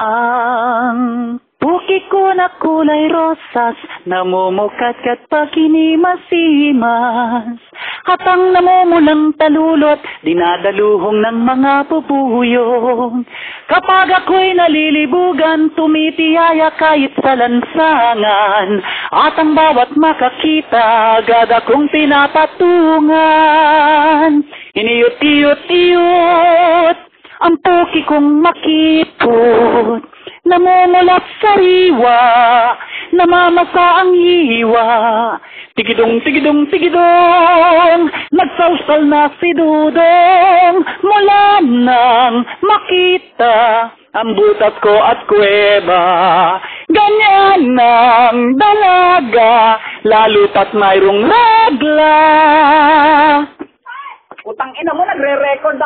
Ang puki ko na kulay rosas, namumukat-kat pag hinimasimas. At ang namumulang talulot, dinadaluhong ng mga pupuyong. Kapag ako'y nalilibugan, tumitiyaya kahit sa lansangan. At ang bawat makakita, agad akong pinapatungan. Iniyot-iyot-iyot, ang puki kong makipot. Namumulat sariwa, namamasa ang hiwa. Tigidong, tigidong, tigidong, nagsawsal na si Dudong. Mula nang makita ang butas ko at kuweba. Ganyan ang dalaga, lalo pat mayroong regla. Utang ina mo, nagre-record